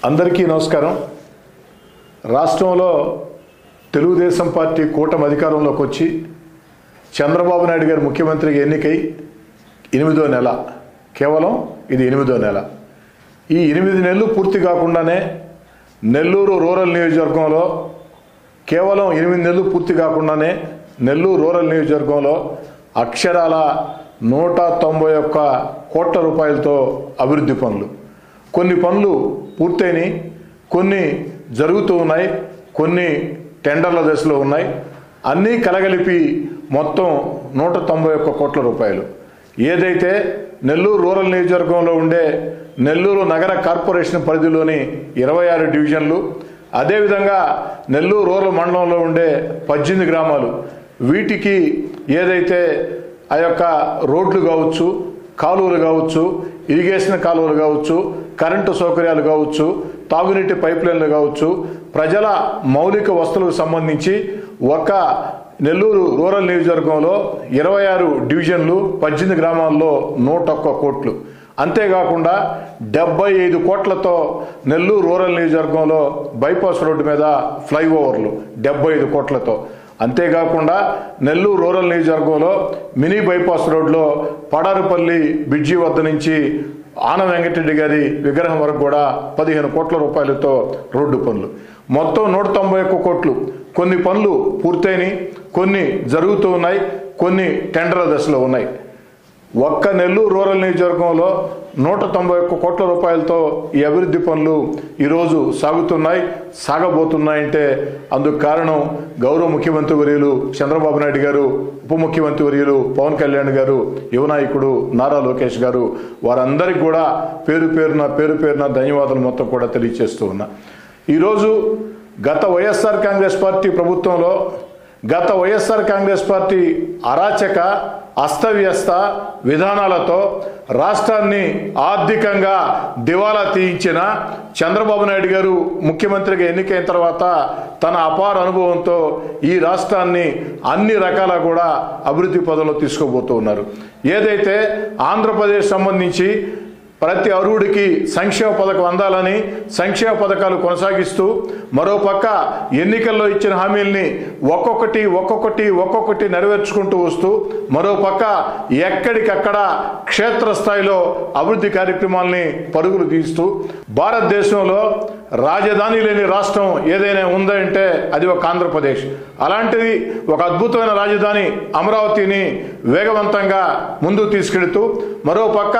అందరికీ నమస్కారం. రాష్ట్రంలో తెలుగుదేశం పార్టీ కూటమి అధికారంలోకి వచ్చి చంద్రబాబు నాయుడు గారు ముఖ్యమంత్రిగా ఎన్నికై 8వ నెల, కేవలం ఇది 8వ నెల. ఈ 8 నెలలు పూర్తి కాకుండానే నెల్లూరు రూరల్ నియోజకవర్గంలో కేవలం 8 నెలలు పూర్తి కాకుండానే నెల్లూరు రూరల్ నియోజకవర్గంలో అక్షరాల 191 కోట్ల రూపాయలతో అభివృద్ధి పనులు, కొన్ని పనులు పూర్తయినాయి, కొన్ని జరుగుతూ ఉన్నాయి, కొన్ని టెండర్ల దశలో ఉన్నాయి. అన్నీ కలగలిపి మొత్తం 191 కోట్ల రూపాయలు. ఏదైతే నెల్లూరు రూరల్ నియోజకవర్గంలో ఉండే నెల్లూరు నగర కార్పొరేషన్ పరిధిలోని 26 డివిజన్లు, అదేవిధంగా నెల్లూరు రూరల్ మండలంలో ఉండే 18 గ్రామాలు, వీటికి ఏదైతే ఆ యొక్క రోడ్లు కావచ్చు, కాలువలు కావచ్చు, ఇరిగేషన్ కాలువలు కావచ్చు, కరెంటు సౌకర్యాలు కావచ్చు, తాగునీటి పైప్ లైన్లు కావచ్చు, ప్రజల మౌలిక వస్తువులకు సంబంధించి ఒక నెల్లూరు రూరల్ నియోజకవర్గంలో 26 డివిజన్లు 18 గ్రామాల్లో 101 కోట్లు. అంతేకాకుండా 75 కోట్లతో నెల్లూరు రూరల్ నియోజకవర్గంలో బైపాస్ రోడ్డు మీద ఫ్లైఓవర్లు 75 కోట్లతో. అంతేకాకుండా నెల్లూరు రూరల్ నియోజకవర్గంలో మినీ బైపాస్ రోడ్లో పడారుపల్లి బ్రిడ్జి వద్ద నుంచి ఆన వెంకటరెడ్డి గారి విగ్రహం వరకు కూడా 15 కోట్ల రూపాయలతో రోడ్డు పనులు. మొత్తం 191 కోట్లు. కొన్ని పనులు పూర్తయినాయి, కొన్ని జరుగుతూ ఉన్నాయి, కొన్ని టెండర్ల దశలో ఉన్నాయి. ఒక్క నెల్లూరు రూరల్ నియోజకవర్గంలో 191 కోట్ల రూపాయలతో ఈ అభివృద్ధి పనులు ఈరోజు సాగుతున్నాయి, సాగబోతున్నాయంటే అందుకు కారణం గౌరవ ముఖ్యమంత్రి వర్యులు చంద్రబాబు నాయుడు గారు, ఉప ముఖ్యమంత్రి వర్యులు పవన్ కళ్యాణ్ గారు, యువ నాయకుడు నారా లోకేష్ గారు, వారందరికీ కూడా పేరు పేరున ధన్యవాదాలు మొత్తం కూడా తెలియజేస్తూ ఉన్నా. ఈరోజు గత వైఎస్ఆర్ కాంగ్రెస్ పార్టీ ప్రభుత్వంలో గత వైఎస్ఆర్ కాంగ్రెస్ పార్టీ అరాచక అస్తవ్యస్త విధానాలతో రాష్ట్రాన్ని ఆర్థికంగా దివాలా తీయించిన చంద్రబాబు నాయుడు గారు ముఖ్యమంత్రిగా ఎన్నికైన తర్వాత తన అపార అనుభవంతో ఈ రాష్ట్రాన్ని అన్ని రకాల కూడా అభివృద్ధి పదంలో తీసుకోబోతూ ఉన్నారు. ఏదైతే ఆంధ్రప్రదేశ్ సంబంధించి ప్రతి అర్హుడికి సంక్షేమ పథకం అందాలని సంక్షేమ పథకాలు కొనసాగిస్తూ, మరోపక్క ఎన్నికల్లో ఇచ్చిన హామీల్ని ఒక్కొక్కటి నెరవేర్చుకుంటూ వస్తూ, మరోపక్క ఎక్కడికక్కడ క్షేత్రస్థాయిలో అభివృద్ధి కార్యక్రమాల్ని పరుగులు తీస్తూ, భారతదేశంలో రాజధాని లేని రాష్ట్రం ఏదైనా ఉందంటే అది ఒక ఆంధ్రప్రదేశ్. అలాంటిది ఒక అద్భుతమైన రాజధాని అమరావతిని వేగవంతంగా ముందుకు తీసుకెడుతూ, మరోపక్క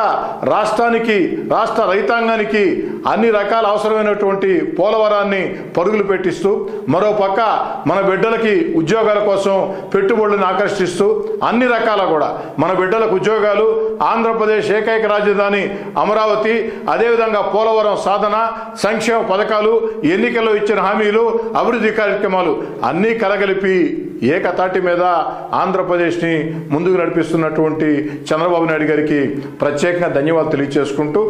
రాష్ట్ర రైతాంగానికి అన్ని రకాల అవసరమైనటువంటి పోలవరాన్ని పరుగులు పెట్టిస్తూ, మరోపక్క మన బిడ్డలకి ఉద్యోగాల కోసం పెట్టుబడులను ఆకర్షిస్తూ, అన్ని రకాల కూడా మన బిడ్డలకు ఉద్యోగాలు, ఆంధ్రప్రదేశ్ ఏకైక రాజధాని అమరావతి, అదేవిధంగా పోలవరం సాధన, సంక్షేమ పథకాలు, ఎన్నికల్లో ఇచ్చిన హామీలు, అభివృద్ధి కార్యక్రమాలు అన్నీ కలగలిపి ఏకతాటి మీద ఆంధ్రప్రదేశ్ని ముందుకు నడిపిస్తున్నటువంటి చంద్రబాబు నాయుడు గారికి ప్రత్యేకంగా ధన్యవాదాలు తెలియజేసుకుంటూ,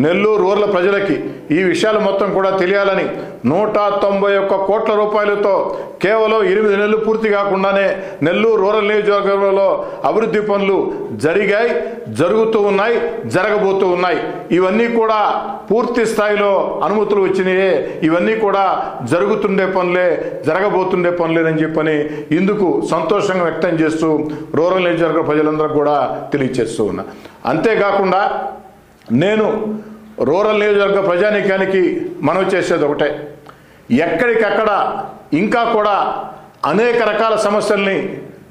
నెల్లూరు రూరల్ ప్రజలకి ఈ విషయాలు మొత్తం కూడా తెలియాలని 191 కోట్ల రూపాయలతో కేవలం 8 నెలలు పూర్తి కాకుండానే నెల్లూరు రూరల్ నియోజకవర్గంలో అభివృద్ధి పనులు జరిగాయి, జరుగుతూ ఉన్నాయి, జరగబోతూ ఉన్నాయి. ఇవన్నీ కూడా పూర్తి స్థాయిలో అనుమతులు వచ్చినాయే, ఇవన్నీ కూడా జరుగుతుండే పనులే, జరగబోతుండే పనులేనని చెప్పని ఇందుకు సంతోషంగా వ్యక్తం చేస్తూ రూరల్ నియోజకవర్గ ప్రజలందరూ కూడా తెలియజేస్తూ ఉన్నా. అంతేకాకుండా నేను రూరల్ నియోజకవర్గ ప్రజానీకానికి మనవి చేసేది ఒకటే, ఎక్కడికక్కడ ఇంకా కూడా అనేక రకాల సమస్యల్ని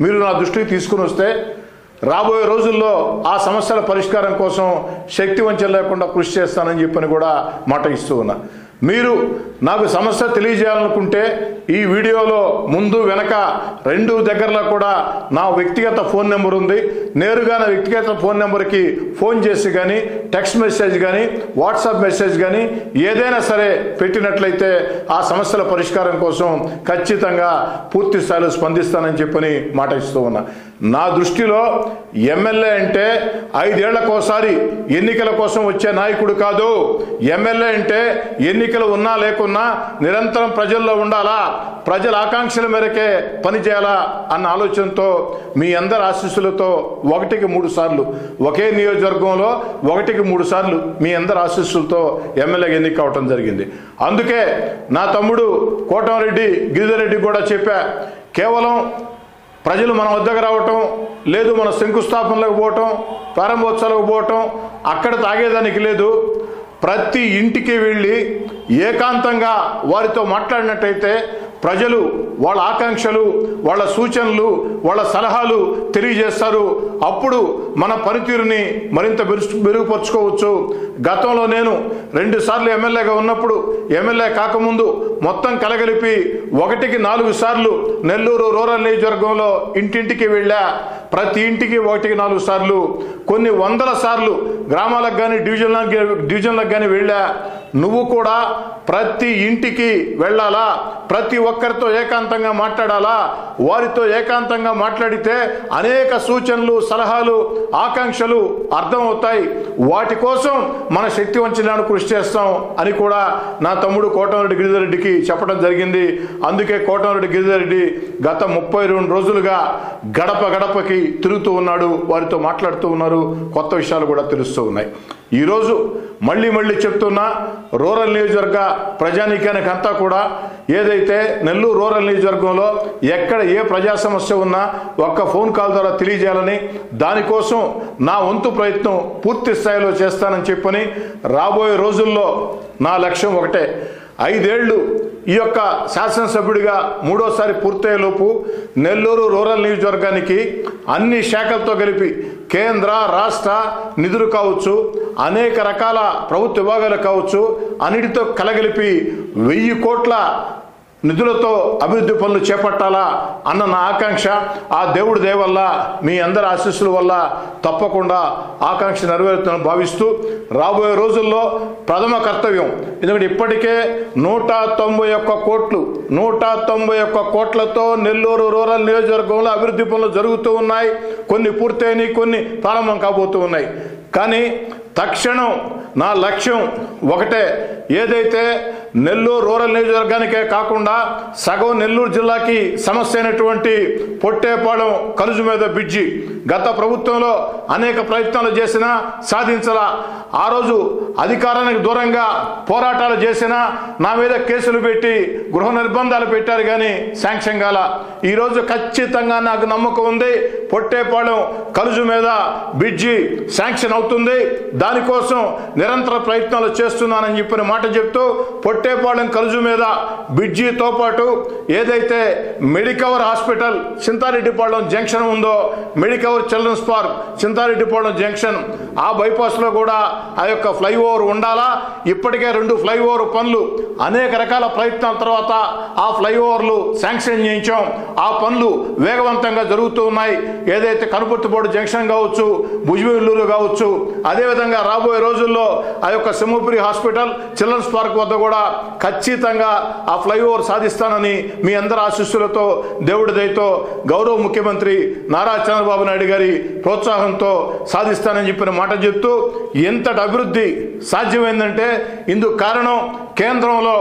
మీరు నా దృష్టికి తీసుకుని వస్తే రాబోయే రోజుల్లో ఆ సమస్యల పరిష్కారం కోసం శక్తి వంచన లేకుండా కృషి చేస్తానని చెప్పని కూడా మాట ఇస్తూ ఉన్నా. మీరు నాకు సమస్య తెలియజేయాలనుకుంటే ఈ వీడియోలో ముందు వెనక 2 దగ్గరలో కూడా నా వ్యక్తిగత ఫోన్ నెంబర్ ఉంది. నేరుగా నా వ్యక్తిగత ఫోన్ నెంబర్కి ఫోన్ చేసి కానీ, టెక్స్ట్ మెసేజ్ కానీ, వాట్సాప్ మెసేజ్ కానీ ఏదైనా సరే పెట్టినట్లయితే ఆ సమస్యల పరిష్కారం కోసం ఖచ్చితంగా పూర్తి స్థాయిలో స్పందిస్తానని చెప్పని మాట ఇస్తూ ఉన్నా. నా దృష్టిలో ఎమ్మెల్యే అంటే 5 ఏళ్లకోసారి ఎన్నికల కోసం వచ్చే నాయకుడు కాదు. ఎమ్మెల్యే అంటే ఎన్నికలు ఉన్నా లేకున్నా నిరంతరం ప్రజల్లో ఉండాలా, ప్రజల ఆకాంక్షల మేరకే పనిచేయాలా అన్న ఆలోచనతో మీ అందరి ఆశీస్సులతో 1కి 3 సార్లు ఒకే నియోజకవర్గంలో 1కి 3 సార్లు మీ అందరి ఆశీస్సులతో ఎమ్మెల్యేగా ఎన్నిక అవటం జరిగింది. అందుకే నా తమ్ముడు కోటమిరెడ్డి గిరిధర్ రెడ్డి కూడా చెప్పా, కేవలం ప్రజలు మన వద్దకు రావటం లేదు, మన శంకుస్థాపనలకు పోవటం, ప్రారంభోత్సవాలకు పోవటం అక్కడ తాగేదానికి లేదు. ప్రతి ఇంటికి వెళ్ళి ఏకాంతంగా వారితో మాట్లాడినట్టయితే ప్రజలు వాళ్ళ ఆకాంక్షలు, వాళ్ళ సూచనలు, వాళ్ళ సలహాలు తెలియజేస్తారు. అప్పుడు మన పనితీరుని మరింత మెరుగుపరుచుకోవచ్చు. గతంలో నేను 2 సార్లు ఎమ్మెల్యేగా ఉన్నప్పుడు, ఎమ్మెల్యే కాకముందు మొత్తం కలగలిపి 1కి 4 సార్లు నెల్లూరు రూరల్ నియోజకవర్గంలో ఇంటింటికి వెళ్ళా. ప్రతి ఇంటికి 1కి 4 సార్లు, కొన్ని వందల సార్లు గ్రామాలకు కానీ డివిజన్లకు కానీ వెళ్ళా. నువ్వు కూడా ప్రతి ఇంటికి వెళ్ళాలా, ప్రతి ఒక్కరితో ఏకాంతంగా మాట్లాడాలా. వారితో ఏకాంతంగా మాట్లాడితే అనేక సూచనలు, సలహాలు, ఆకాంక్షలు అర్థమవుతాయి. వాటి కోసం మన శక్తి వంచనాన్ని కృషి చేస్తాం అని కూడా నా తమ్ముడు కోటమిరెడ్డి గిరిధర్ రెడ్డికి చెప్పడం జరిగింది. అందుకే కోటమిరెడ్డి గిరిధర్ రెడ్డి గత 32 రోజులుగా గడప గడపకి తిరుగుతూ ఉన్నాడు, వారితో మాట్లాడుతూ ఉన్నారు. కొత్త విషయాలు కూడా తెలుస్తూ ఉన్నాయి. ఈరోజు మళ్ళీ చెప్తున్నా, రూరల్ నియోజకవర్గ ప్రజానీకానికి అంతా కూడా ఏదైతే నెల్లూరు రూరల్ నియోజకవర్గంలో ఎక్కడ ఏ ప్రజా సమస్య ఉన్నా ఒక్క ఫోన్ కాల్ ద్వారా తెలియజేయాలని, దానికోసం నా వంతు ప్రయత్నం పూర్తి స్థాయిలో చేస్తానని చెప్పని, రాబోయే రోజుల్లో నా లక్ష్యం ఒకటే, 5 ఏళ్ళు ఈ యొక్క శాసనసభ్యుడిగా 3వసారి పూర్తయ్యేలోపు నెల్లూరు రూరల్ నియోజకవర్గానికి అన్ని శాఖలతో కలిపి కేంద్ర రాష్ట్ర నిధులు కావచ్చు, అనేక రకాల ప్రభుత్వ విభాగాలు కావచ్చు, అన్నిటితో కలగలిపి 1000 కోట్ల నిధులతో అభివృద్ధి పనులు చేపట్టాలా అన్న నా ఆకాంక్ష. ఆ దేవుడి దయ వల్ల, మీ అందరి ఆశీస్సుల వల్ల తప్పకుండా ఆకాంక్ష నెరవేరుతుందని భావిస్తూ రాబోయే రోజుల్లో ప్రథమ కర్తవ్యం, ఎందుకంటే ఇప్పటికే 191 కోట్లు 191 కోట్లతో నెల్లూరు రూరల్ నియోజకవర్గంలో అభివృద్ధి పనులు జరుగుతూ ఉన్నాయి. కొన్ని పూర్తయినాయి, కొన్ని ప్రారంభం కాబోతూ ఉన్నాయి. కానీ తక్షణం నా లక్ష్యం ఒకటే, ఏదైతే నెల్లూరు రూరల్ నియోజకవర్గానికే కాకుండా సగం నెల్లూరు జిల్లాకి సమస్య అయినటువంటి పొట్టేపాలెం కలుజు మీద బ్రిడ్జి గత ప్రభుత్వంలో అనేక ప్రయత్నాలు చేసినా సాధించలా. ఆ రోజు అధికారానికి దూరంగా పోరాటాలు చేసినా నా మీద కేసులు పెట్టి గృహ నిర్బంధాలు పెట్టారు, కానీ శాంక్షన్ కాల. ఈరోజు ఖచ్చితంగా నాకు నమ్మకం ఉంది, పొట్టేపాలెం కలుజు మీద బ్రిడ్జి శాంక్షన్ అవుతుంది. దానికోసం నిరంతర ప్రయత్నాలు చేస్తున్నానని చెప్పిన మాట చెప్తూ, పొట్టేపాలెం కలుజు మీద బ్రిడ్జితో పాటు ఏదైతే మెడికవర్ హాస్పిటల్ చింతారెడ్డిపాలెం జంక్షన్ ఉందో, Medicover children's park Chintareddipalem junction, ఆ బైపాస్లో కూడా ఆ యొక్క ఫ్లైఓవర్ ఉండాలా. ఇప్పటికే 2 ఫ్లైఓవర్ పనులు అనేక రకాల ప్రయత్నాల తర్వాత ఆ ఫ్లైఓవర్లు శాంక్షన్ చేయించాం. ఆ పనులు వేగవంతంగా జరుగుతూ ఉన్నాయి. ఏదైతే కనుపర్తిపాడు జంక్షన్ కావచ్చు, భుజవెల్లూరు కావచ్చు, అదేవిధంగా రాబోయే రోజుల్లో ఆ యొక్క సింహపురి హాస్పిటల్ చిల్డ్రన్స్ పార్క్ వద్ద కూడా ఖచ్చితంగా ఆ ఫ్లైఓవర్ సాధిస్తానని మీ అందరి ఆశీస్సులతో, దేవుడి దయతో, గౌరవ ముఖ్యమంత్రి నారా చంద్రబాబు నాయుడు గారి ప్రోత్సాహంతో సాధిస్తానని చెప్పిన మాట చెప్తూ, ఎంతటి అభివృద్ధి సాధ్యమైందంటే ఇందుకు కారణం కేంద్రంలో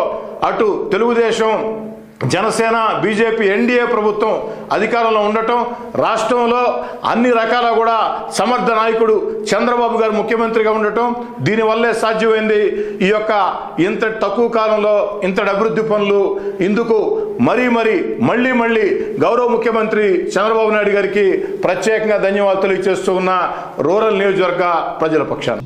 అటు తెలుగుదేశం, జనసేన, బీజేపీ, ఎన్డీఏ ప్రభుత్వం అధికారంలో ఉండటం, రాష్ట్రంలో అన్ని రకాల కూడా సమర్థ నాయకుడు చంద్రబాబు గారు ముఖ్యమంత్రిగా ఉండటం, దీనివల్లే సాధ్యమైంది. ఈ యొక్క ఇంతటి తక్కువ కాలంలో ఇంతటి అభివృద్ధి పనులు. ఇందుకు మళ్ళీ గౌరవ ముఖ్యమంత్రి చంద్రబాబు నాయుడు గారికి ప్రత్యేకంగా ధన్యవాదాలు తెలియజేస్తూ ఉన్న రూరల్ నియోజకవర్గ ప్రజల పక్షాన.